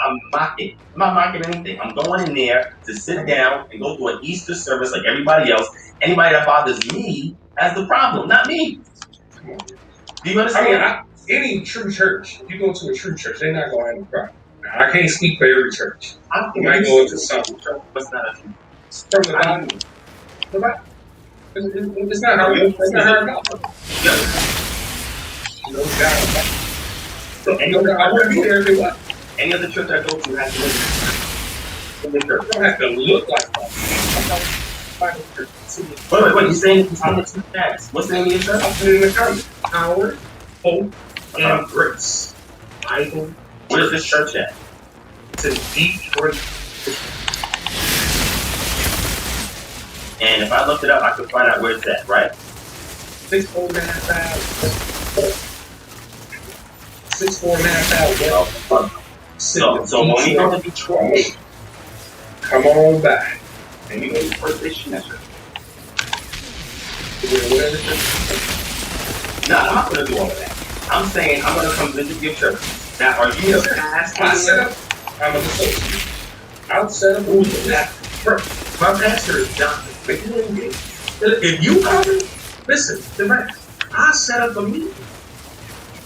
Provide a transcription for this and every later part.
I'm mocking. I'm not mocking anything. I'm going in there to sit down and go through an Easter service like everybody else. Anybody that bothers me has the problem, not me. Do you understand? Any true church, if you go to a true church, they're not going to have a problem. Now, I can't speak for every church. You might go into some. What's not a true From the Bible. The Bible. It's not hard. It's not hard enough. So any other, I want to be there every what? Any other church I go to has to live in the church. You don't have to look like that. Wait. You're saying it's on the two facts. What's the name of your church? I'll put it in the comment. Power, hope, and grace. Bible. Where's this church at? It's in Detroit. And if I looked it up, I could find out where it's at, right? 649,000. So when we go to Detroit, come on back. and we go to First Station, that's right. No, I'm not going to do all of that. I'm saying I'm going to come visit your church. Now, are you a pastor? I'm an associate. I'll set up rules for that. My pastor is John. If you come, listen, I'll set up a meeting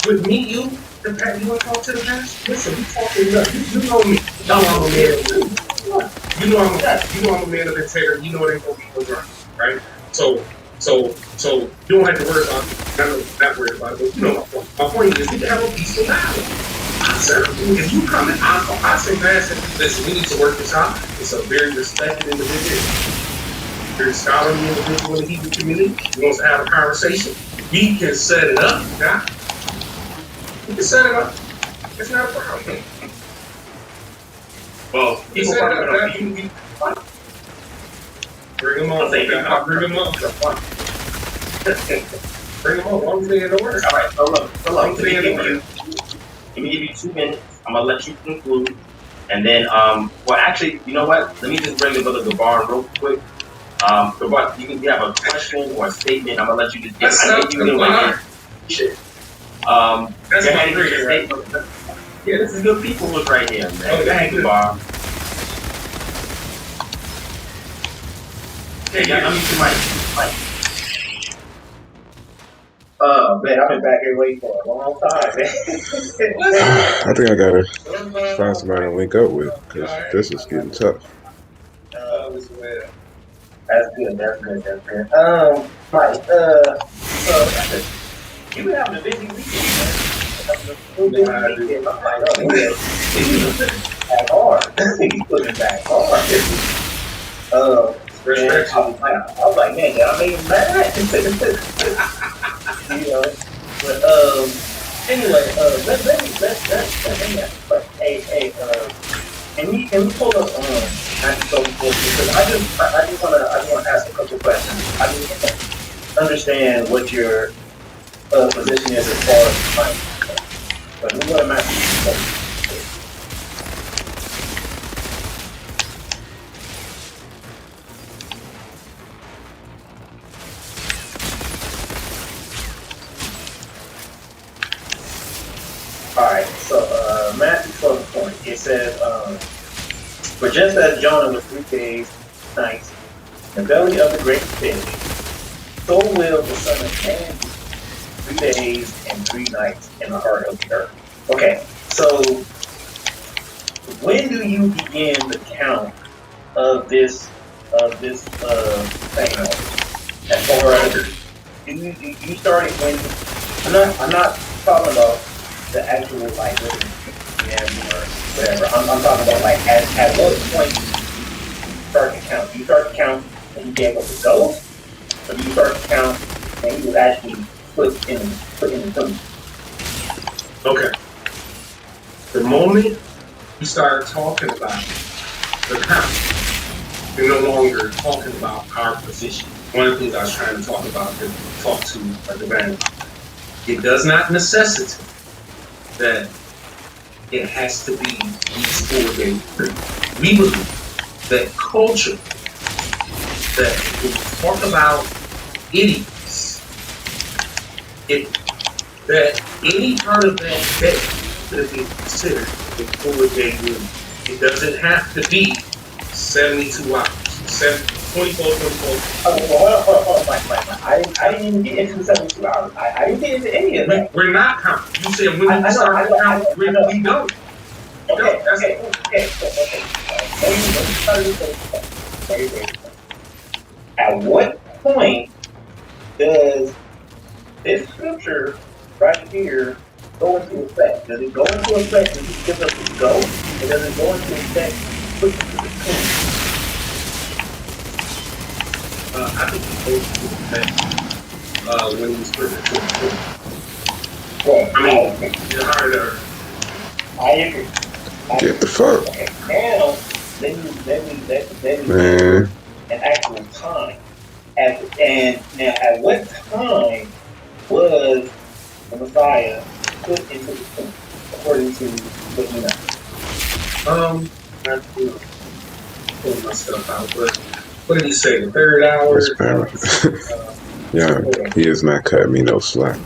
with me, you, the pastor. You want to talk to the pastor? Listen, we talking up. You know me. I'm a man. You know I'm a man of integrity. You know it ain't gonna be no drama, right? So you don't have to worry about it. Not worried about it, but you know my point. My point is we can have a peaceful dialogue. If you come and I say, Pastor, listen, we need to work this out. It's a very respected individual, very scholarly individual in the Hebrew community. He wants to have a conversation. We can set it up, yeah? We can set it up. It's not a problem. Well, people probably going to bring them on. Bring them on. Bring them on. Long as they in the work. All right, so look. Let me give you 2 minutes. I'm going to let you conclude. And then, well, actually, you know what? Let me just bring the brother Gabar real quick. Gabar, you can have a question or a statement. I'm going to let you just get it. That's my great, right? Yeah, this is good people look right here, man. Oh, thank you, Bob. Hey, yeah, let me see my mic. Man, I've been back here waiting for a long time, man. I think I gotta find somebody to link up with because this is getting tough. That's good. Mike, you've been having a busy weekend, man. He's putting back hard. I was like, man, I made him mad. You know, but anyway, let's can we pull up because I just want to ask a couple questions. I just understand what your position is as far as time. But we want to match. Alright, so Matthew 12:20, it says, for just as Jonah was 3 days, nights, in the belly of the great fish, so will the Son of Man be 3 days and 3 nights in the heart of the earth. Okay, so when do you begin the count of this thing? As far as you started when I'm not talking about the actual like PM or whatever. I'm talking about like at what point you start to count. Do you start to count when you gave up the ghost, or do you start to count when you was actually put in the tomb? Okay. The moment we start talking about the count, we're no longer talking about our position. One of the things I was trying to talk about to the band. It does not necessitate that it has to be these 4 days. We believe that culture, that when we talk about idiots, it that any part of that day could have been considered a 4-day rule. It doesn't have to be 72 hours. 24. Oh, well, hold on, Mike. I didn't even get into the 72 hours. I didn't get into any of that. We're not counting. You said when we start to count, we don't. Okay. At what point does this scripture right here go into effect? Does it go into effect when he gives us the go? Or does it go into effect quickly to the tomb? I think it goes into effect when he's put it. Well, I mean, it's harder. I agree. Get the fuck. Okay, now let me Man. an actual time. And now, at what time was the Messiah put into the tomb, according to what you know? I have to pull myself out, but what did he say? The third hour? That's bad. Yeah, he is not cutting me no slack.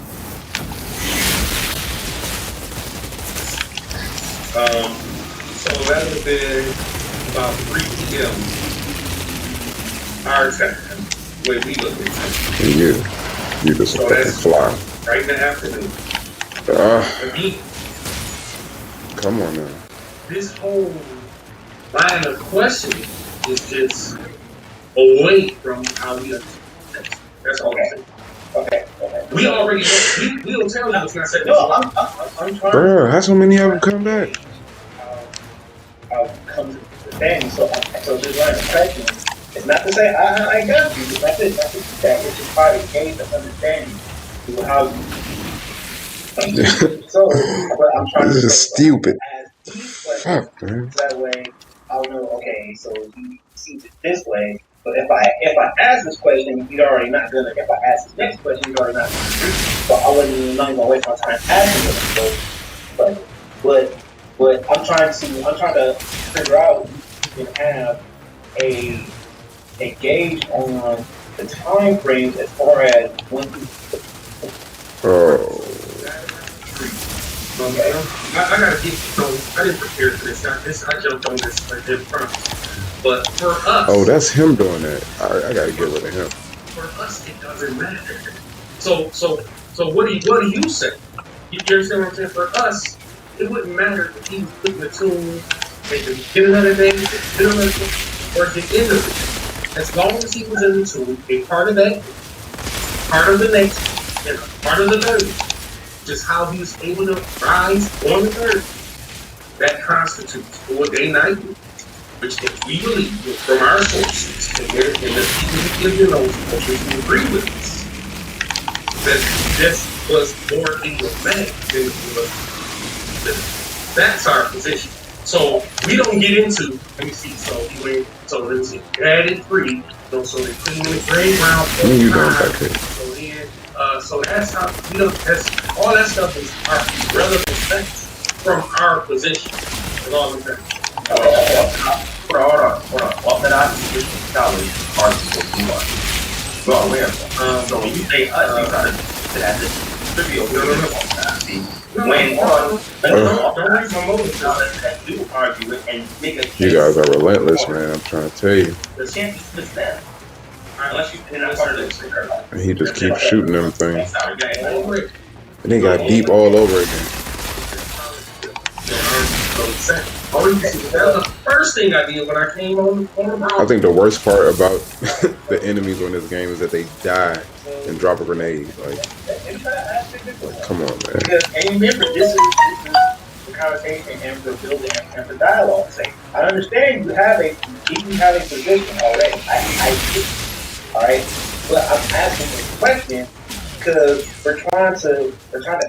So that would have been about 3 p.m. our time, when we look at time. And you just So fucking that's fly. right in the afternoon. Again, Come on now. this whole line of questioning is just away from how we understand things. That's all I'm saying. Okay. We already know. We'll tell you it's not said. No, I'm trying. Bro, how so many of them come back? I'll come to the thing. So this line of questioning is not to say I got you. It's not to that. It's just part of the game of understanding how you. So, but I'm trying This to is say, stupid. as these questions, Fuck, man. that way I'll know. Okay, so he sees it this way. But if I ask this question, he's already not gonna. If I ask this next question, he's already not gonna agree. So I wasn't not gonna waste my time asking him. But I'm trying to figure out if you can have a gauge on the time frames as far as when. Oh. Okay. I gotta get. I didn't prepare for this. I jumped on this like in front. But for us, Oh, that's him doing that. I gotta get rid of him. For us, it doesn't matter. So what do you say? You understand what I'm saying? For us, it wouldn't matter if he was put in the tomb, get another day, get another day, or at the end of it. As long as he was in the tomb, a part of that, part of the next, and a part of the third, just how he was able to rise on the third, that constitutes 4-day night. Which if we believe from our sources, and the people who give you those sources who agree with us, that this was more emblematic than it was. That's our position. So we don't get into, let me see, so let me see, added 3, so they put him in the grade round. You don't back here. So then, so that's how, that's, all that stuff is our relevant facts from our position. That's all I'm saying. Hold on. Orthodox scholars are supposed to watch. Well, where? So when you say us, you try to that this trivial. Don't read my motives that do argue it and make a case. You guys are relentless, man. I'm trying to tell you. The chance is split them. Unless you're not part of this. And he just keeps shooting them things. Sorry, And they got deep all over again. That was the first thing I did when I came on the round. I think the worst part about the enemies on this game is that they die and drop a grenade. Like, come on, man. And remember, this is the conversation and for building and for dialogue sake. I understand you have a position already. I do. All right, but I'm asking this question because we're trying to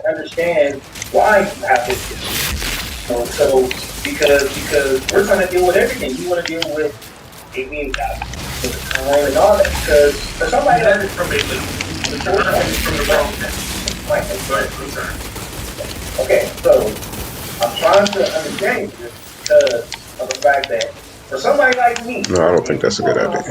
understand why you have this position. So because we're trying to deal with everything. You want to deal with it being the time and all that. Because for somebody that's from the wrong okay, so I'm trying to understand this because of the fact that for somebody like me, No, I don't think that's a good idea.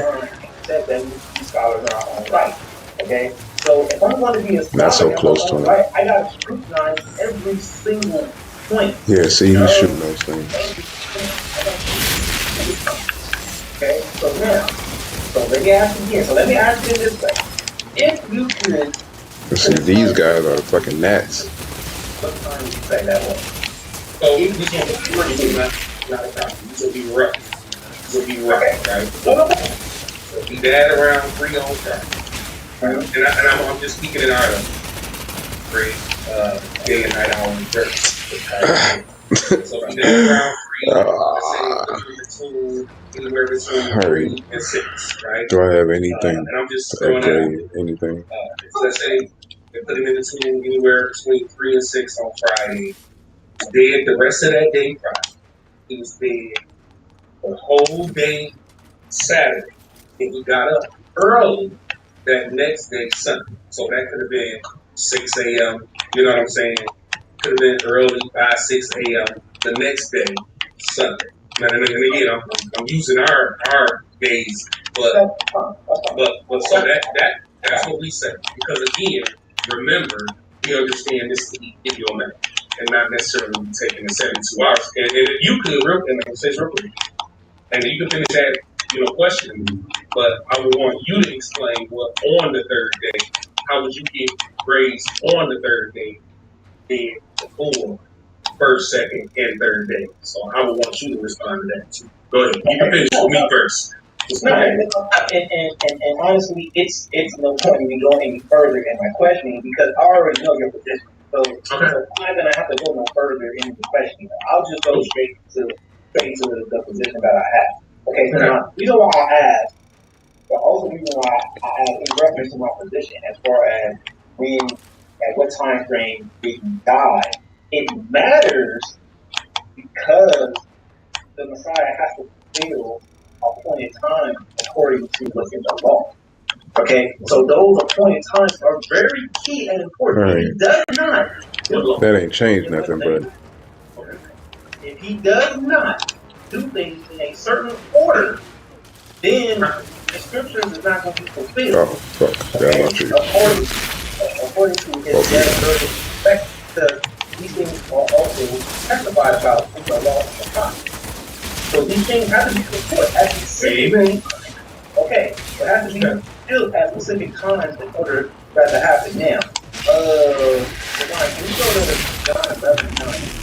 Said that these scholars are all right. Okay, So if I'm going to be a scholar, Not so close to him. right, I got to scrutinize every single point. Yeah, see, he's shooting those things. Okay, so now, let me ask you again. So let me ask you this way. If you could... See, these guys are fucking gnats. What time would you say that was? So you can't be not a problem. You will be rough. You will be rough, right? So be that around 3 on Friday. And I'm just speaking in our great day and night hour verse. So be that around 3, anywhere between 3 and 6, right? Do I have anything and I'm just to throwing that out. upgrade anything? Let's say they put him in between anywhere between 3 and 6 on Friday. Dead the rest of that day Friday. He was dead the whole day Saturday. And he got up early that next day Sunday. So that could have been 6 a.m. You know what I'm saying? Could have been early, 5, 6 a.m. the next day Sunday. Now, and again, I'm using our days, but so that's what we say. Because again, remember, we understand this to be in your life and not necessarily taking the 72 hours. And if you can say real quick, and you can finish that, question, but I would want you to explain what on the third day, how would you get grades on the third day than before first, second, and third day. So I would want you to respond to that too. Go ahead. You can finish with me first. No, and honestly, it's no point in me going any further in my questioning because I already know your position. So I'm not gonna have to go no further into the questioning. I'll just go straight to the position that I have. Okay, so now the reason why I asked, but also the reason why I asked in reference to my position as far as at what time frame did he die, it matters because the Messiah has to fulfill appointed time according to what's in the law. Okay, so those appointed times are very key and important. Right. If he does not, that ain't changed nothing, but if he does not do things in a certain order, then the scriptures is not going to be fulfilled. oh fuck, Okay? that According to his death, these things are also testified about in the law of the prophet. So these things have to be fulfilled at specific times. Okay, it has to be fulfilled at specific times in order for that to happen. Now, Divine, can you go to John 11:9?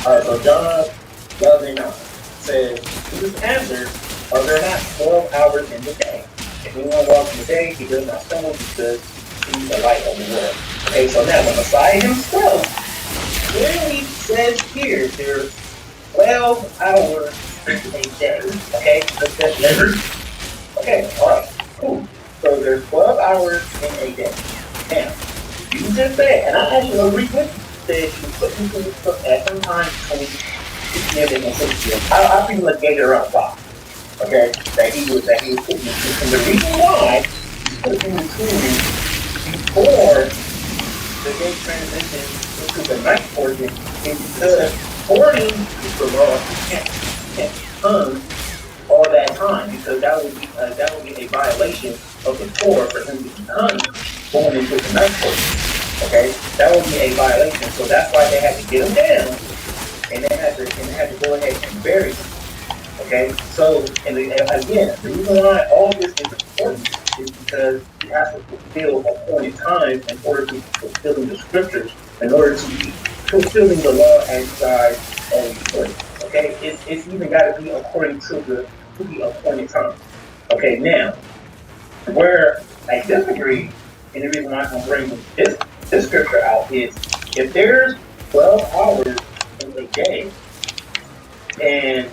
Alright, so John 11:9 says, Jesus answered, are there not 12 hours in the day? If anyone walks in the day, he does not stumble because he sees the light of the world. Okay, so now the Messiah himself clearly says here, there's 12 hours in a day. Okay, that's never. Okay, alright, cool. So there's 12 hours in a day. Now, you just said, and I actually agree with you. Said you put into the book at some time between 6 p.m. and 6 p.m. I pretty much gave it around 5. Okay? That he was putting into. And the reason why he put in between before the day transition into the night portion is because according to the law, you can't come all that time because that would be a violation of the Torah for him to be done going into the night portion. Okay, that would be a violation. So that's why they had to get him down, and they had to go ahead and bury him. Okay, so and again, the reason why all this is important is because he has to fulfill appointed time in order to be fulfilling the scriptures, in order to be fulfilling the law as God always put. Okay, it's even got to be according to the appointed time. Okay, now where I disagree, and the reason why I'm bringing this scripture out is if there's 12 hours in a day, and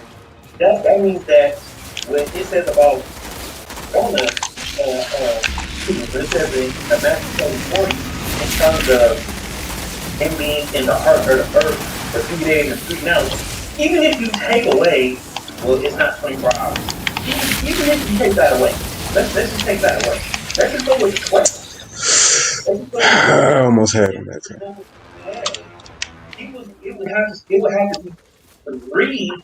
that means that when it says about when it says in Matthew 20:40 in terms of him being in the heart of the earth for 3 days and 3 nights, even if you take away, well, it's not 24 hours. Even if you take that away, let's just take that away. Let's just go with 12. I almost had him that time. It would have to be 3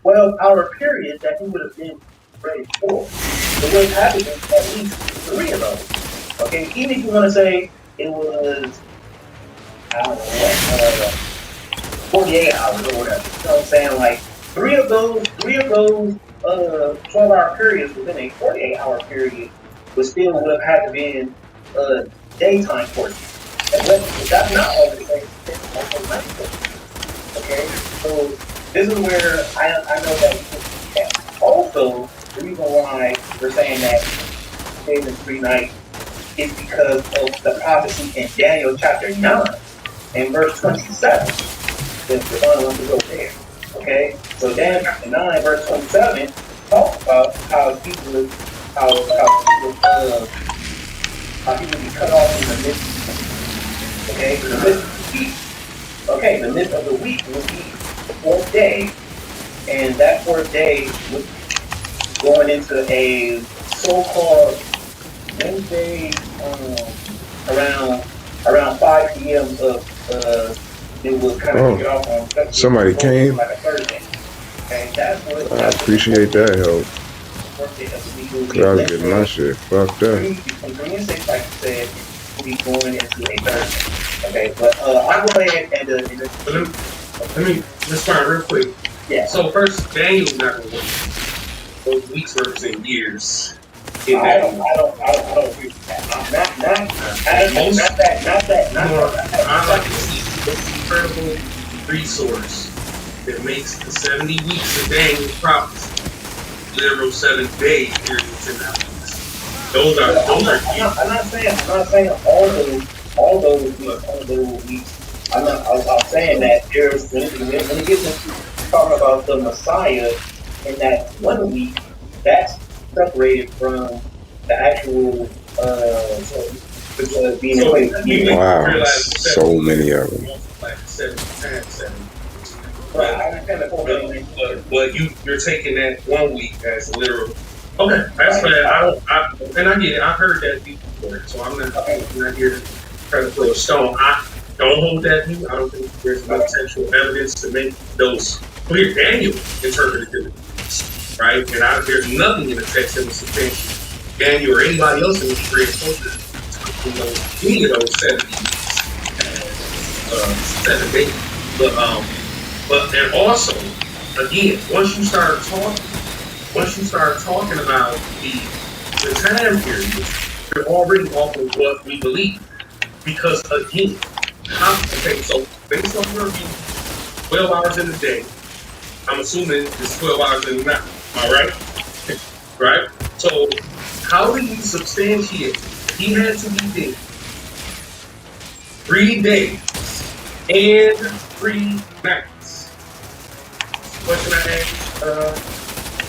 12-hour periods that he would have been ready for. It would have to be at least 3 of those. Okay, even if you want to say it was, I don't know what, 48 hours or whatever. You know what I'm saying? Like 3 of those 12-hour periods within a 48-hour period would have had to be in daytime portion. And that's not always the case. It's also night portion. Okay, so this is where I know that we can see that. Also, the reason why we're saying that 3 days and 3 nights is because of the prophecy in Daniel chapter 9 and verse 27. The one wants to go there. Okay? So Daniel chapter 9, verse 27 talks about how he would be cut off in the midst. Okay? The midst of the week. Okay, the midst of the week would be the 4th day, and that 4th day would be going into a so-called Wednesday around 5 p.m. It was kind of get off on somebody came. Like a Thursday. Okay, that's what I appreciate that help. Cause I was getting my shit fucked up. From 3 and 6, like you said, will be going into a Thursday. Okay, but I'll go ahead and let me respond real quick. Yeah. So first, Daniel's not gonna work. Those weeks represent years. I don't agree with that. I like to see this incredible resource that makes the 70 weeks of Daniel's prophecy literal 7 day periods in that weeks. Those are I'm not saying all those weeks. I'm saying that there's when it gets into talking about the Messiah in that 1 week, that's separated from the actual being wow, so many of them. Like 7 times 7. Right, I understand the but you're taking that 1 week as literal. Okay, that's fair. I get it. I've heard that before, so I'm not here to try to throw a stone. I don't hold that view. I don't think there's enough textual evidence to make those clear. Daniel interpreted it, right? And there's nothing in the text that was substantial. Daniel or anybody else in the Hebrew culture, any of those 7 days. But and also, again, once you start talking about the time period, you're already off of what we believe. Because again, so based on your view, 12 hours in the day, I'm assuming it's 12 hours in the night. All right? Right? So how do you substantiate he had to be dead 3 days and 3 nights? Question I asked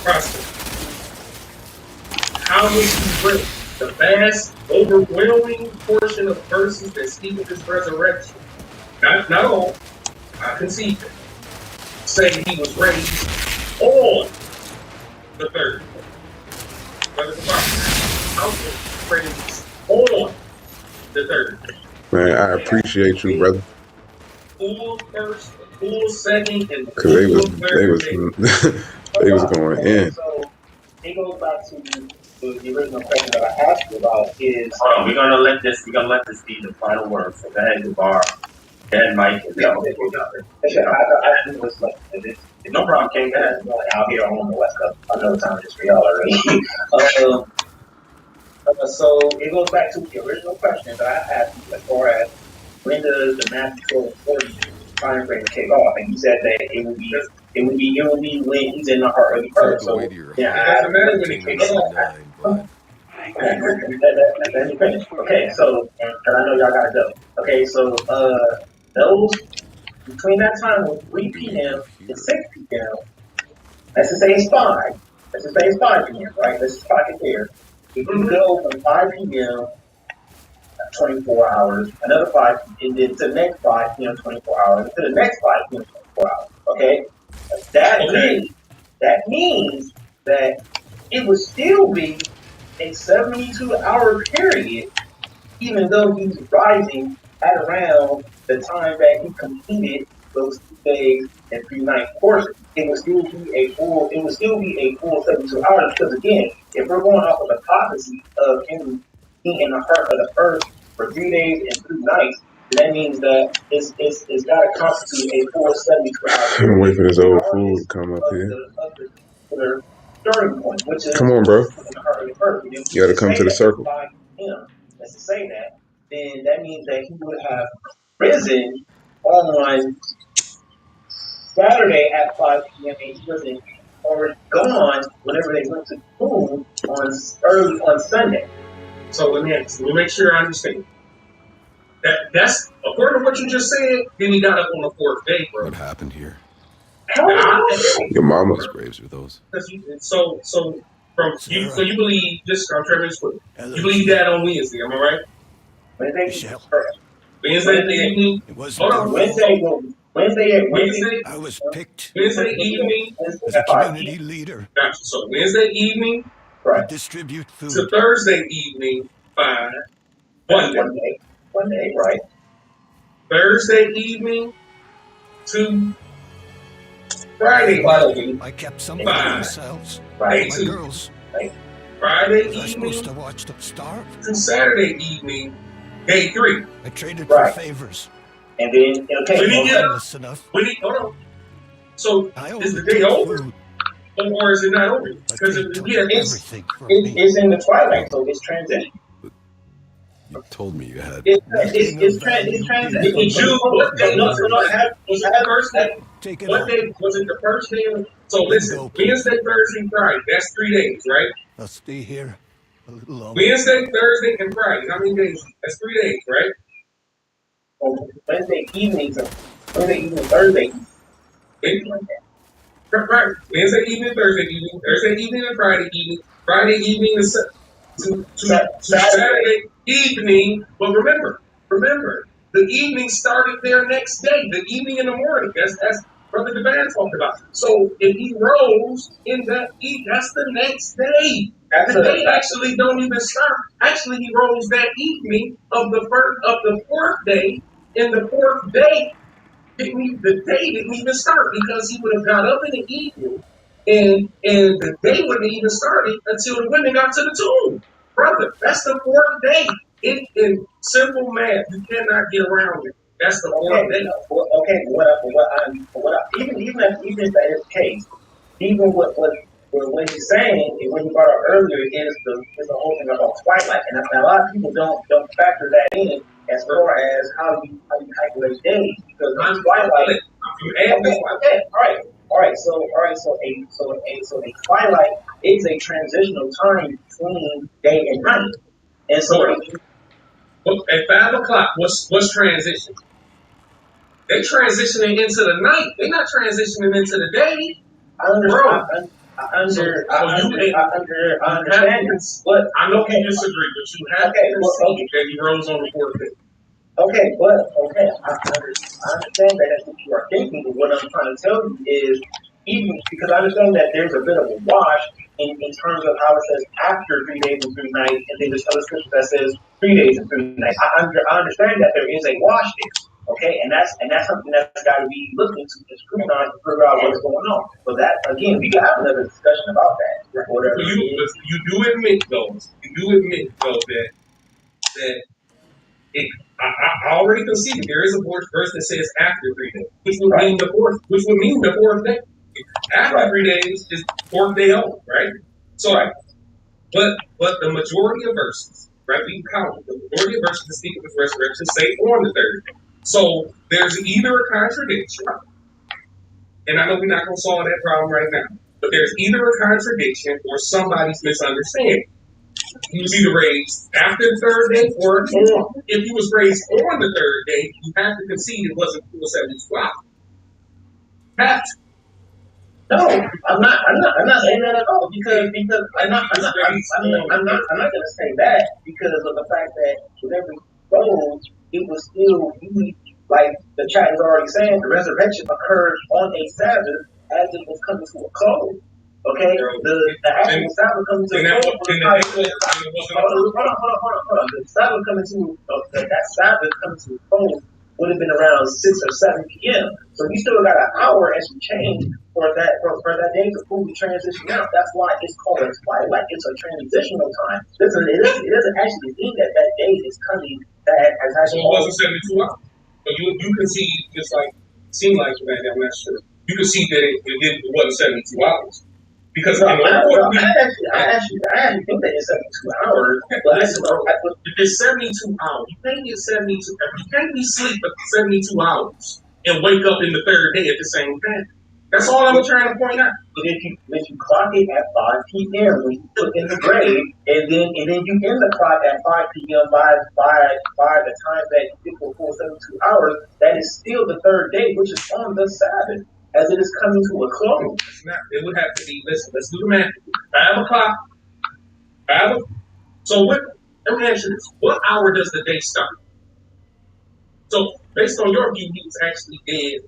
Prosper. How would you break the vast, overwhelming portion of verses that speak of his resurrection? Not all. I concede that. Say he was raised on the 3rd. Brother Prosper, how was raised on the 3rd? Man, I appreciate you, brother. Full first, full second, and because they was going in. So it goes back to the original question that I asked you about is. Hold on, we're gonna let this be the final word. So go ahead, Jabbar. Go ahead, Mike. No problem, King. Go ahead. Out here on the West Coast. I know the time is for y'all already. So it goes back to the original question that I asked you as far as when does the Matthew 40 time frame kick off? And you said that it would be when he's in the heart of the earth. So yeah, it doesn't matter when it kicks off. Okay, so and I know y'all gotta go. Okay, so those between that time of 3 p.m. and 6 p.m. Let's just say it's 5. Let's just say it's 5 p.m. Right? Let's just talk it there. If you go from 5 p.m. 24 hours, another 5, and then to the next 5 p.m. 24 hours, to the next 5 p.m. 24 hours. Okay, that means that it would still be a 72-hour period, even though he's rising at around the time that he completed those 2 days and 3 night courses. It would still be a full. It would still be a full 72 hours because again, if we're going off of the hypothesis of him being in the heart of the earth for 3 days and 3 nights, that means that it's got to constitute a full 72 hours. I'm waiting for this old fool to come up here. Of the particular starting point, which is Come on, bro. in the heart of the earth. You got to come to the circle. Let's just say that, then that means that he would have risen on Saturday at 5 p.m. and he wasn't already gone whenever they went to school early on Sunday. So let me make sure I understand. That's according to what you just said. Then he got up on the 4th day, bro. What happened here? Your mama's Whose graves are those? So you believe this? I'm trying to explain. You believe that on Wednesday? Am I right? Wednesday evening. It was Wednesday. I was picked Wednesday evening. as a community leader Gotcha. So Wednesday evening to Right. distribute to food. Thursday evening. Fine. One day, right? Thursday evening to Friday evening. I kept some for themselves. Right. My girls. Friday Was I supposed to evening watch them starve? to Saturday evening. Day 3. I traded Right. for favors. And then When he get up, Honest enough. hold on. So I is the only day took over, food, or is it not over? but Because they took it's everything from me. it's in the twilight, so it's transition. You told me you had. It's Did transition. you? What day was it the first day? Take it What all. day was it? The first day? So listen, Wednesday, Thursday, Friday. That's 3 days, right? I'll stay here a little longer. Wednesday, Thursday, and Friday. How many days? That's 3 days, right? Wednesday evening, Thursday. Right. Wednesday evening, Thursday evening, and Friday evening. Friday evening to Saturday evening. But remember, the evening started their next day. The evening in the morning. That's Brother Devan talked about. So if he rose in that that's the next day. The day actually don't even start. Actually, he rose that evening of the 4th day. In the 4th day, the day didn't even start because he would have got up in the evening and the day wouldn't even started until the women got to the tomb. Brother, that's the 4th day. In simple math, you cannot get around it. That's the 4th day. Even if that is the case, even what he's saying, and what he brought up earlier, is the whole thing about twilight, and a lot of people don't factor that in as far as how you calculate days, because twilight. All right. So a twilight is a transitional time between day and night, and so at 5 o'clock, what's transition? They transitioning into the night. They're not transitioning into the day. I understand this, but I know you disagree, but you have to concede that he rose on the 4th day. I understand that that's what you are thinking, but what I'm trying to tell you is, even because I understand that there's a bit of a wash in terms of how it says after 3 days and 3 nights, and then there's other scripture that says 3 days and 3 nights. I understand that there is a wash there, okay, and that's something that's got to be looked into and scrutinized to figure out what's going on. But that, again, we can have another discussion about that. Whatever. You do admit though that I already conceded there is a verse that says after 3 days, which would mean the 4th day. After 3 days is 4th day on, right? So, but the majority of verses, right? We can count it. The majority of verses that speak of the resurrection say on the 3rd day. So there's either a contradiction, and I know we're not going to solve that problem right now, but there's either a contradiction or somebody's misunderstanding. He was either raised after the 3rd day or on. If he was raised on the 3rd day, you have to concede it wasn't 72 hours. Have to. No, I'm not saying that at all because I'm not going to say that because of the fact that with every closed, it was still like the chat is already saying, the resurrection occurred on a Sabbath as it was coming to a close. Okay, the actual Sabbath coming to a close. Hold on. The Sabbath coming to that Sabbath coming to a close would have been around 6 or 7 p.m. So we still got an hour and some change for that day to fully transition out. That's why it's called a twilight. It's a transitional time. Listen, it doesn't actually mean that that day is coming. That has actually. So it wasn't 72 hours. But you can see, just like seemed like that. I'm not sure. You can see that it wasn't 72 hours. Because no, I actually think that it's 72 hours. But listen, bro, if it's 72 hours, you can't get 72. You can't be asleep for 72 hours and wake up in the third day at the same time. That's all I'm trying to point out. But if you clock it at 5 p.m. when you put in the grave, and then you end the clock at 5 p.m. by the time that you get to a full 72 hours, that is still the third day, which is on the Sabbath, as it is coming to a close. It would have to be, listen, let's do the math. 5 o'clock. So let me ask you this. What hour does the day start? So based on your view, he was actually dead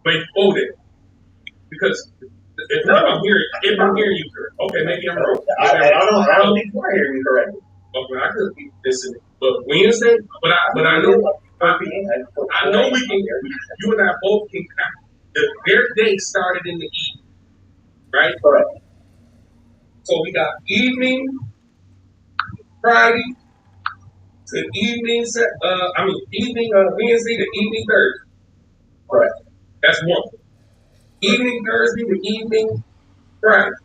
before that. Because if I'm hearing you correct, okay, maybe I'm wrong. I don't think you're hearing me correctly. Okay, I could be listening. But Wednesday, but I know we can. You and I both can count. Their day started in the evening, right? Correct. So we got evening Friday to evening. Evening Wednesday to evening Thursday. Correct. That's one. Evening Thursday to evening Friday.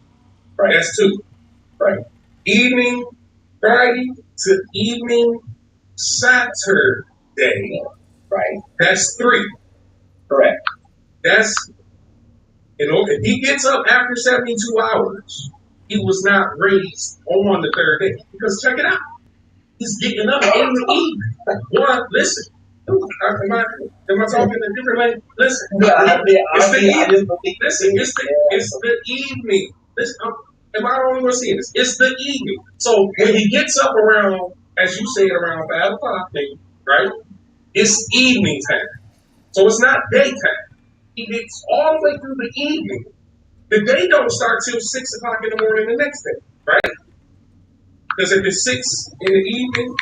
Right. That's 2. Right. Evening Friday to evening Saturday. Right. That's 3. Correct. That's, if he gets up after 72 hours, he was not raised on the third day. Because check it out. He's getting up in the evening. One, listen. Am I talking in a different language? Listen. It's the evening. Listen, it's the evening. Listen, am I the only one seeing this? It's the evening. So when he gets up around, as you said, around 5 o'clock, maybe, right? It's evening time. So it's not daytime. He gets all the way through the evening. The day don't start till 6 o'clock in the morning the next day, right? Because if it's 6 in the evening,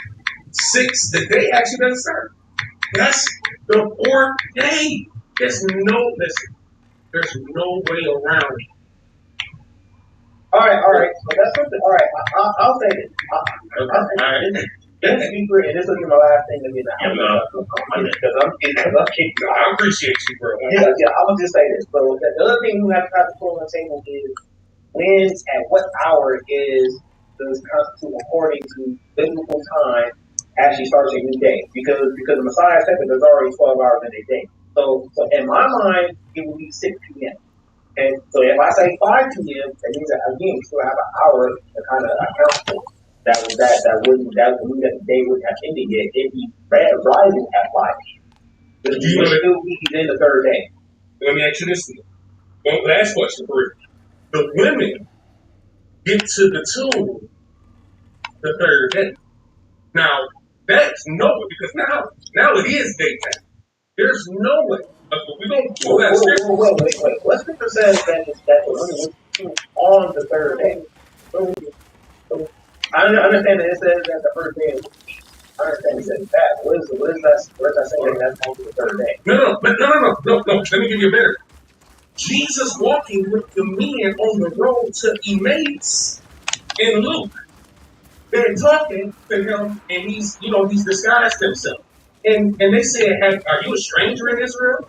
6, the day actually doesn't start. That's the 4th day. There's no way around it. All right. So that's something. All right, I'll say this. This speaker, and this will be my last thing to be because I appreciate you, bro. Yeah. I will just say this. So the other thing we have to put on the table is when and what hour is the constitute according to biblical time actually starts a new day because the Messiah said that there's already 12 hours in a day. So in my mind, it will be 6 p.m. And so if I say 5 p.m., that means that again we still have an hour to kind of account for. That mean that the day wouldn't have ended yet. It'd be rising at 5 p.m. It would still be in the third day. Let me ask you this thing. One last question for you. The women get to the tomb the third day. Now that's no way because now it is daytime. There's no way. We're going to pull that scripture. Wait. What scripture says that the women went on the third day? I understand that it says that the first day. I understand it says that. What is that saying that that's on the third day? No. Let me give you a better. Jesus walking with the men on the road to Emmaus in Luke. They're talking to him, and he's disguised himself. And they said, "Are you a stranger in Israel?"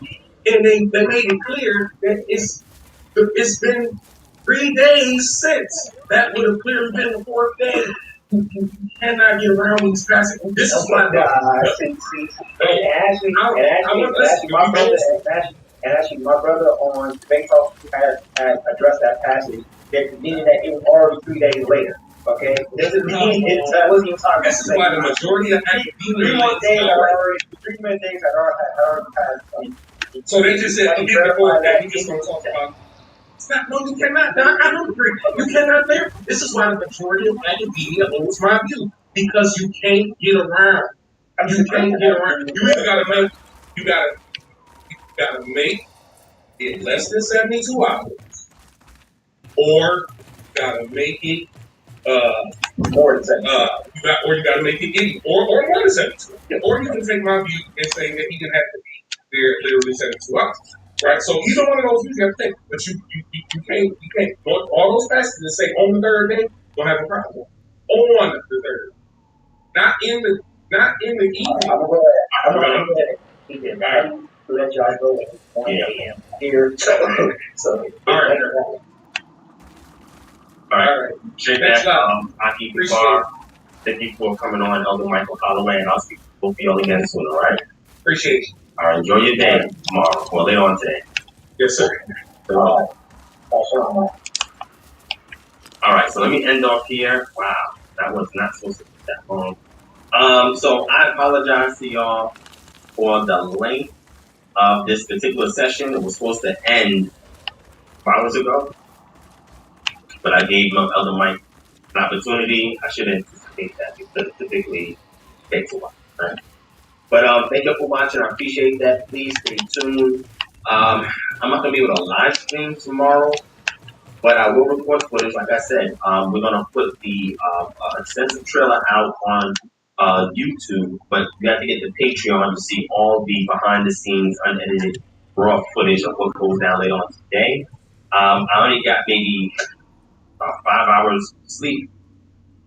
And they made it clear that it's been 3 days since. That would have clearly been the 4th day. You cannot get around these passages. This is why. Actually, my brother on Debate Talk had addressed that passage, meaning that it was already 3 days later. Okay, this is why the majority of academia 3 more days had already passed. So they just said, "Forget the 4th day. We just going to talk about." No, you cannot. I don't agree. You cannot there. This is why the majority of academia holds my view because you can't get around. You can't get around. You either gotta make it less than 72 hours, or you gotta make it More than 72. you gotta make it any or more than 72. Or you can take my view and say that he didn't have to be there literally 72 hours. Right? So either one of those you have to think. But you can't. All those passages that say on the third day, don't have a problem. On the third. Not in the evening. I'm going to go ahead. He did not let y'all go at 1 a.m. here. So All right. All right. Appreciate Thanks, that. I keep the bar. Thank you for coming on, Elder Michael Holloway, and I'll speak to both of y'all again soon, all right? Appreciate you. All right, enjoy your day tomorrow, or later on today. Yes, sir. All right, so let me end off here. Wow, that was not supposed to be that long. So I apologize to y'all for the length of this particular session. It was supposed to end hours ago, but I gave Elder Mike an opportunity. I should anticipate that because it typically takes a while, right? But thank you for watching. I appreciate that. Please stay tuned. I'm not gonna be able to live stream tomorrow, but I will record footage. Like I said, we're gonna put the extensive trailer out on YouTube, but you have to get the Patreon to see all the behind-the-scenes, unedited, raw footage of what goes down later on today. I only got maybe about 5 hours sleep.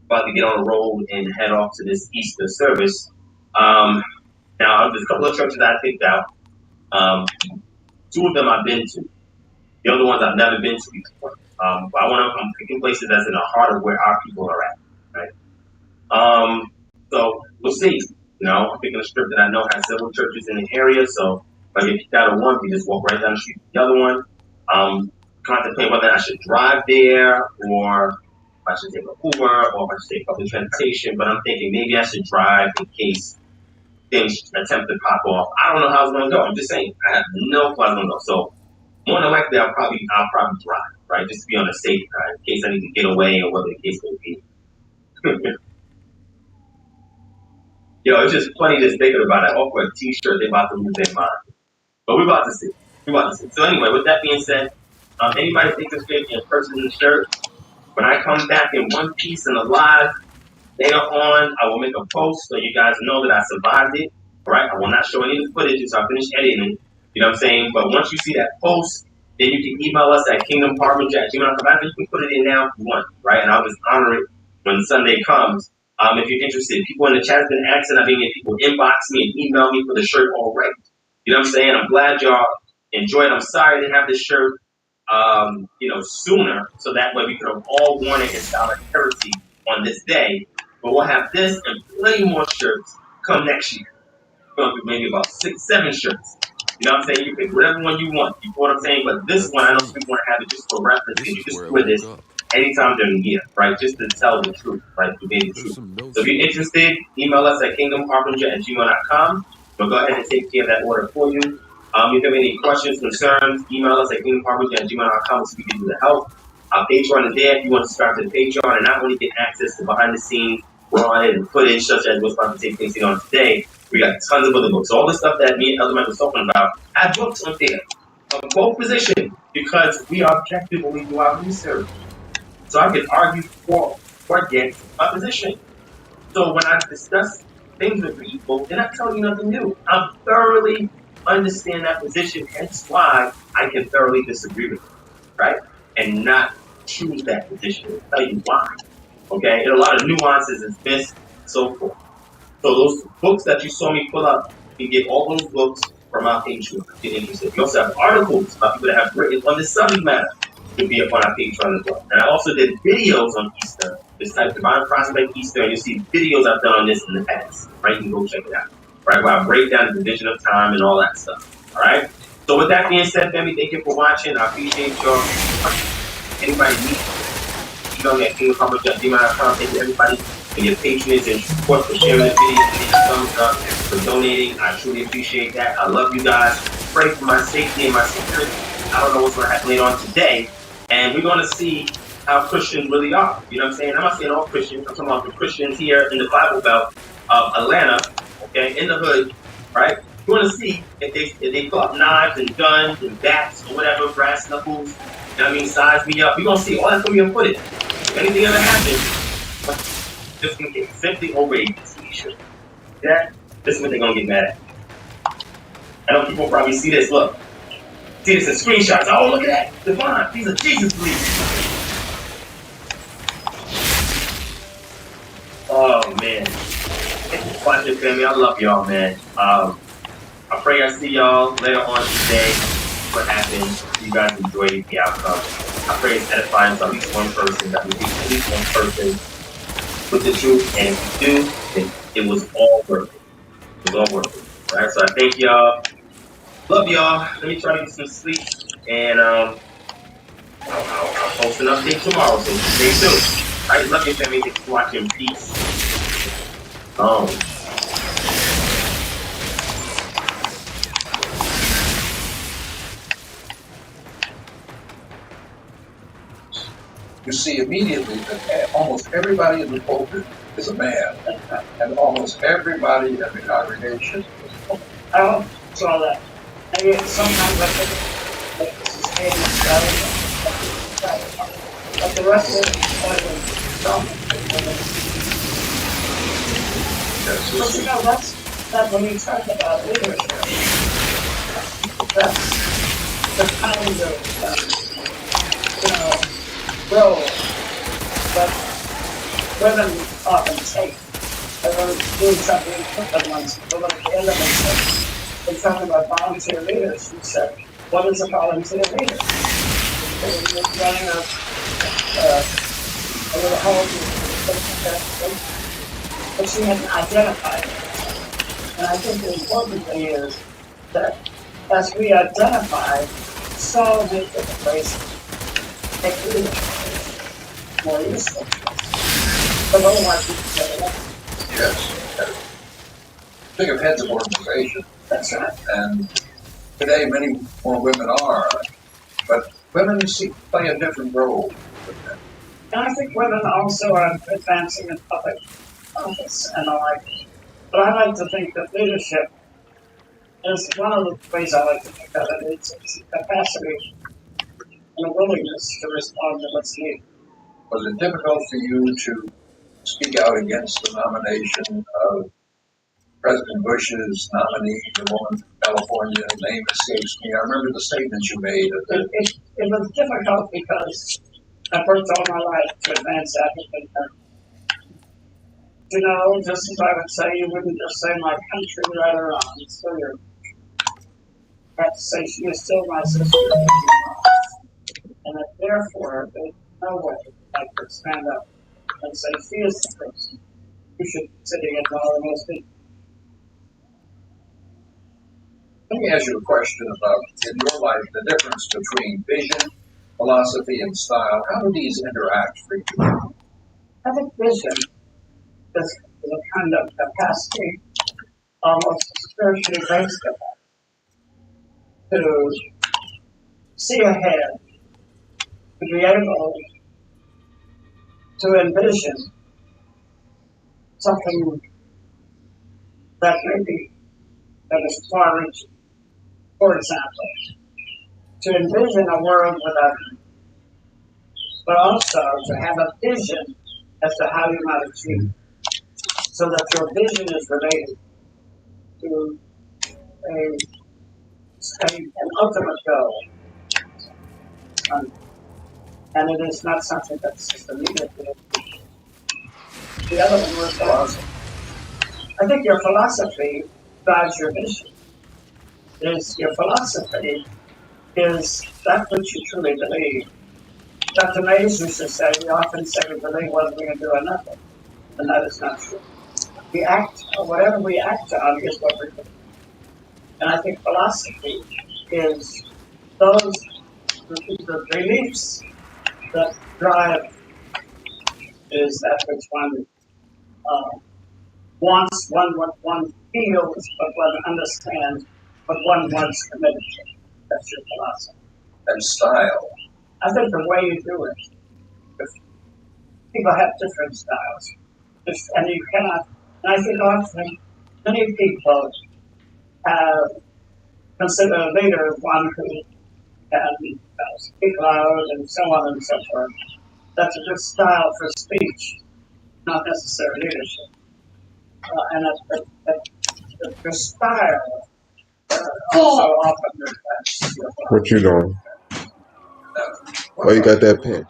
About to get on the road and head off to this Easter service. Now, there's a couple of churches I picked out. 2 of them I've been to. The other ones I've never been to before. But I'm picking places that's in the heart of where our people are at, right? So we'll see. You know, I'm picking a strip that I know has several churches in the area. So if I get kicked out of one, we just walk right down the street to the other one. Contemplate whether I should drive there or if I should take an Uber or if I should take public transportation. But I'm thinking maybe I should drive in case things attempt to pop off. I don't know how it's going to go. I'm just saying. I have no clue how it's going to go. So more than likely, I'll probably drive, right, just to be on the safe side in case I need to get away or whatever the case may be. Yo, it's just funny just thinking about it. All for a T-shirt, they about to lose their mind. But we're about to see. So anyway, with that being said, anybody think it's good in person in the shirt? When I come back in one piece and alive, later on, I will make a post so you guys know that I survived it. All right, I will not show any of the footage until I finish editing. You know what I'm saying? But once you see that post, then you can email us at kingdompartners@gmail.com. I think you can put it in now if you want, right? And I'll just honor it when Sunday comes. If you're interested, people in the chat have been asking. I've been getting people inbox me and email me for the shirt already. You know what I'm saying? I'm glad y'all enjoyed. I'm sorry I didn't have this shirt, sooner, so that way we could have all worn it in solidarity on this day. But we'll have this and plenty more shirts come next year. We're going to do maybe about 6, 7 shirts. You know what I'm saying? You pick whatever one you want. You know what I'm saying? But this one, I know people want to have it just for reference. You just wear this anytime during the year, right? Just to tell the truth, right? To be the truth. So if you're interested, email us at kingdomharbinger@gmail.com. We'll go ahead and take care of that order for you. If you have any questions, concerns, email us at kingdomharbinger@gmail.com so we can do the help. Our Patreon is there if you want to subscribe to the Patreon and not only get access to behind the scenes, raw and footage such as what's about to take place here on today. We got tons of other books. All the stuff that me and Elder Mike was talking about, I have books on there of both positions because we are objective when we do our research. So I can argue for or against my position. So when I discuss things with people, they're not telling you nothing new. I thoroughly understand that position, hence why I can thoroughly disagree with it, right? And not choose that position. I'll tell you why. Okay? And a lot of nuances is missed, so forth. So those books that you saw me pull up, you can get all those books from our Patreon if you're interested. We also have articles about people that have written on this subject matter to be up on our Patreon as well. And I also did videos on Easter. Just type Divine Prospect Easter and you'll see videos I've done on this in the past. Right? You can go check it out. Right? Where I break down the division of time and all that stuff. Alright? So with that being said, family, thank you for watching. I appreciate y'all. Anybody need email me at kingdomharbinger@gmail.com. Thank you everybody for your patronage and support, for sharing the video, for thumbs up, for donating. I truly appreciate that. I love you guys. Pray for my safety and my security. I don't know what's going to happen later on today. And we're going to see how Christians really are. You know what I'm saying? I'm not saying all Christians. I'm talking about the Christians here in the Bible Belt of Atlanta okay, in the hood, right? You want to see if they pull up knives and guns and bats or whatever, brass knuckles. You know what I mean? Size me up. You're gonna see all that's gonna be in footage. If anything ever happens, just gonna get simply overrated. Yeah, this is what they're gonna get mad at. I know people probably see this. Look, see this in screenshots. Oh, look at that, Devon. He's a Jesus bleed. Oh man, watch it, family. I love y'all, man. I pray I see y'all later on today. What happened? You guys enjoyed the outcome. I pray it's edifying to at least one person. That we reach at least one person with the truth. And if you do, then it was all worth it. It was all worth it. All right. So I thank y'all. Love y'all. Let me try to get some sleep. And I'll post an update tomorrow. So stay tuned. All right. Love you, family. Thanks for watching. Peace. You see immediately that almost everybody in the pulpit is a man, and almost everybody in the congregation is a woman. I saw that. Maybe sometimes I think that this is maybe but the rest of it but you know, that's when you talk about leadership. That's the kind of, role that women often take. They're going to do something different once, but at the end of it, they're talking about volunteer leaders. She said, what is a volunteer leader? They're running a little home, but she hadn't identified it. And I think the important thing is that as we identify so many different ways take leadership more useful. But otherwise we can set it up. Yes. Think of heads of organization. That's right. And today many more women are, but women play a different role with men. And I think women also are advancing in public office and the like. But I like to think that leadership is one of the ways I like to think of it. It's a capacity and a willingness to respond to what's needed. Was it difficult for you to speak out against the nomination of President Bush's nominee, the woman from California, her name escapes me? I remember the statements you made. It was difficult because I've worked all my life to advance advocacy. You know, just as I would say, you wouldn't just say my country right around. It's still your. I have to say she is still my sister. And that therefore, there's no way I could stand up and say she is the person who should be sitting in all of those things. Let me ask you a question about, in your life, the difference between vision, philosophy, and style. How do these interact for you? I think vision is a kind of capacity, almost spiritually based capacity, to see ahead, to be able to envision something that maybe that is far-reaching. For example, to envision a world without you, but also to have a vision as to how you might achieve it, so that your vision is related to an ultimate goal. And it is not something that's just immediately. The other one was philosophy. I think your philosophy drives your vision. Your philosophy is that which you truly believe. Dr. Mays used to say, we often say we believe one thing and do another, and that is not true. We act, or whatever we act on is what we believe. And I think philosophy is the beliefs that drive is that which one wants, what one feels, but one understands, but one wants committed to. That's your philosophy. And style. I think the way you do it, people have different styles. And you cannot, and I think often Many people have considered a leader one who can speak loud and so on and so forth. That's a good style for speech, not necessarily leadership. And the style also often reflects your What you doing? Now, Why you got that pen? have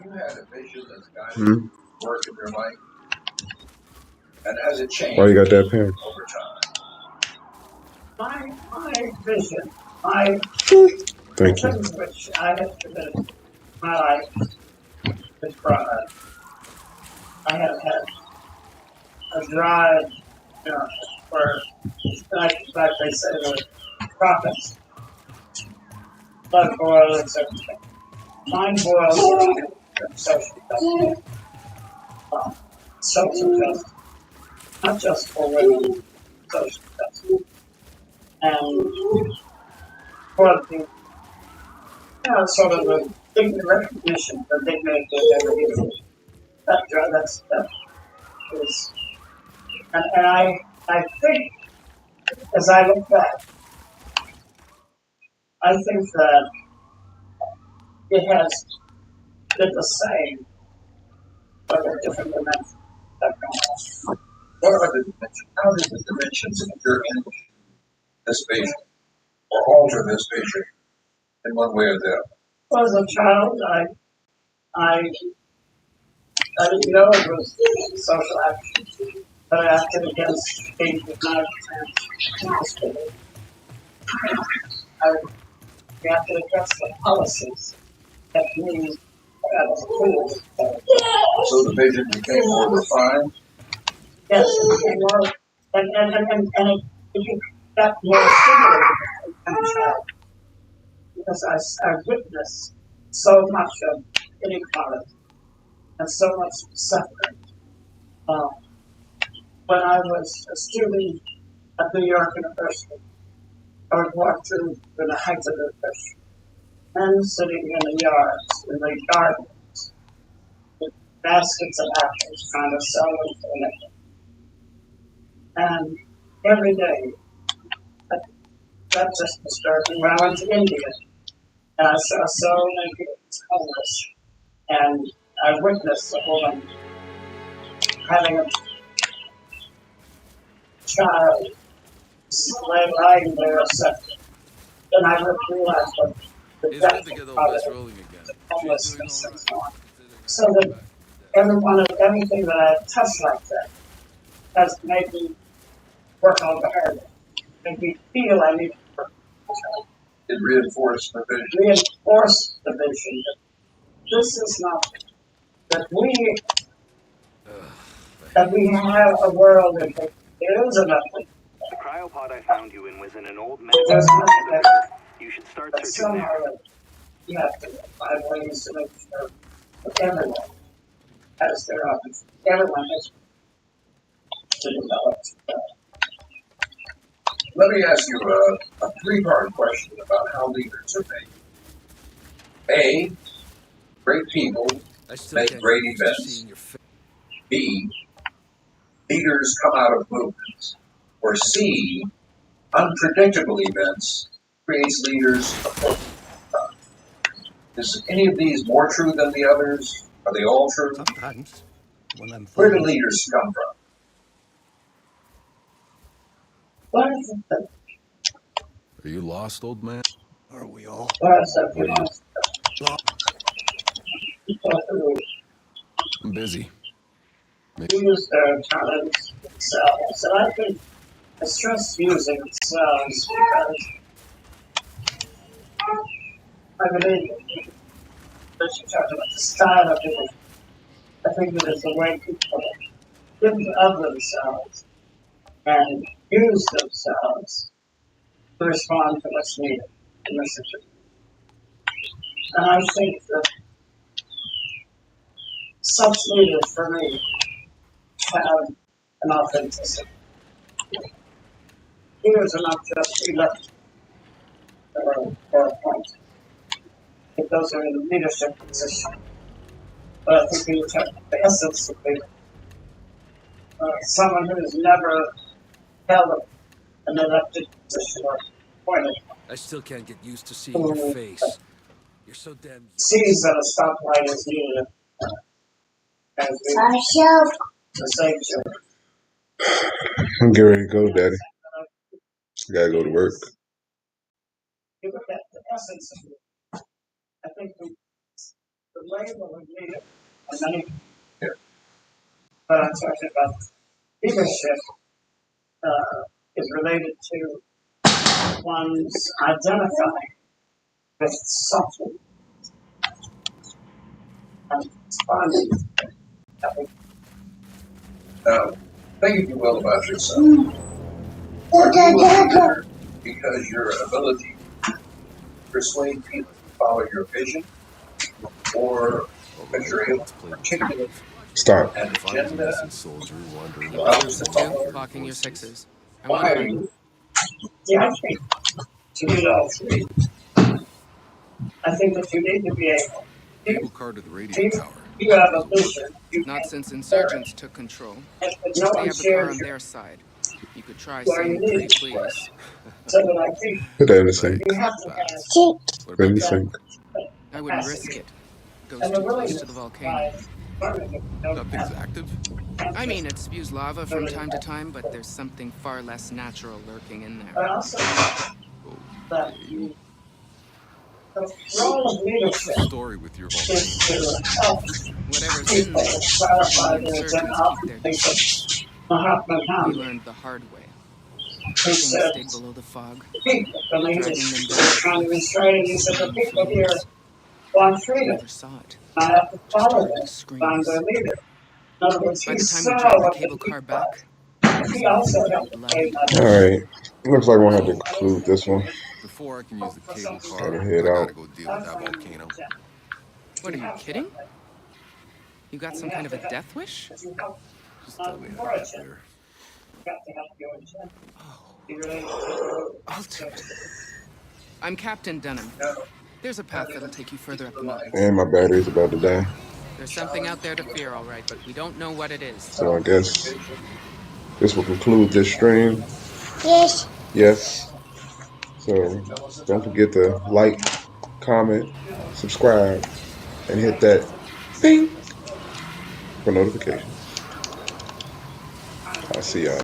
you had a vision that's guided work in your life? And has it changed Why you got that pen? over time? my vision, my Thank you. things which I have committed my life is brought up. I have had a drive, for like they say the prophets, blood boil and everything. Mine boils from social justice. Social justice, not just for women, social justice. And for the sort of the recognition for dignity of every human. That is, and I think, as I look back, I think that it has been the same, but a different dimension that comes. What are the dimensions? How do the dimensions of your image, this vision, or alter this vision in one way or the other? Well, as a child, I didn't know it was social action, but I acted against being denied and I reacted against the policies that we as fools. So the vision became more refined. Yes, and more, and it got more stimulating as a child because I witnessed so much of inequality and so much suffering. When I was a student at New York University, I would walk through the heights of the fish, men sitting in the yards, in the gardens, with baskets of apples trying to sell them for the nickel. And every day, that just disturbed me. When I went to India, and I saw so many people homeless, and I witnessed a woman having a child lying there a second. Then I realized that the depth of homelessness and so on. So that everything that I have touched like that has made me work on the harder. Made me feel I need to work. It reinforced the vision. Reinforce the vision that this is not that we have a world in which there is enough. The cryopod I found you in was in an old There's medical nothing better. You should start But searching somehow there. you have to find ways to make sure that everyone has their opportunity. Everyone has to develop. Let me ask you a three-part question about how leaders are made. A, great people make great events. B, leaders come out of movements. Or C, unpredictable events creates leaders appropriate. Is any of these more true than the others? Are they all true? Sometimes, when I'm Where do falling, leaders come from? What is it that are you lost, old man? Are we all? People who I'm busy. use their talents themselves? And I think I stress using themselves because I believe that you talk about the style of it. I think that is the way people give of themselves and use themselves to respond to what's needed in the situation. And I think that such leaders, for me, have an authenticity. Leaders are not just elected or appointed. If those are in leadership positions. But I think we have the essence of leader. Someone who has never held an elected position or appointed I still can't get used to seeing your face. You're so damn young. sees that a stoplight is needed as the same joke. I'm getting ready to go, Daddy. I gotta go to work. You look at the essence of it. I think the label of leader, and many, but I'm talking about leadership, is related to one's identifying with something and responding. Now, think well about yourself. Are you a leader because your ability to persuade people to follow your vision, or because you're able to articulate Stop. an If I was a agenda decent soldier wandering to around others to the follow? Clocking your sixes. I Why want are to you? Yeah, I think to do all three, I think that you need to be able. cable car to the radio If tower. you have Does a it work? vision, you Not can since share it. insurgents took control. If no They one have the car shares on your their side. You could try where you saying need pretty it. please. So that I think Put that in the sink. you Thanks, have to have Bats. What Put it in about the you? sink. I wouldn't risk capacity it. Goes and the too close willingness to the to volcano. Nothing's active? I mean, it spews lava from time to time, but there's something far less natural lurking in But there. also that Okay. the role of What's the leadership story with your is volcano? to help Whatever's in people there, clarify only their agenda. insurgents keep their distance. Mahatma We Gandhi, learned the hard way. he Things said, stayed below the fog, people, when he dragging them down was trying to cliffs, restrain it, he said, the sitting in people here flames. want We freedom. never saw it, I have to just follow heard them, the find their screams. leader. In other words, By he the time we saw dragged the what the cable car heat was. back, there was He also nothing helped but to pave blood. my Alright. Looks like we'll have to conclude this one. Before I can use the cable Gotta car, head I gotta out. go deal with that volcano. What, are you kidding? You got some kind of a death wish? Just tell me how to get there. Altered. I'm Captain Dunham. There's a path that'll take you further up the mountains. And my battery's about to die. There's something out there to fear, all right, but we don't know what it is. So I guess this will conclude this stream. Yes. So don't forget to like, comment, subscribe, and hit that ding for notifications. I'll see y'all.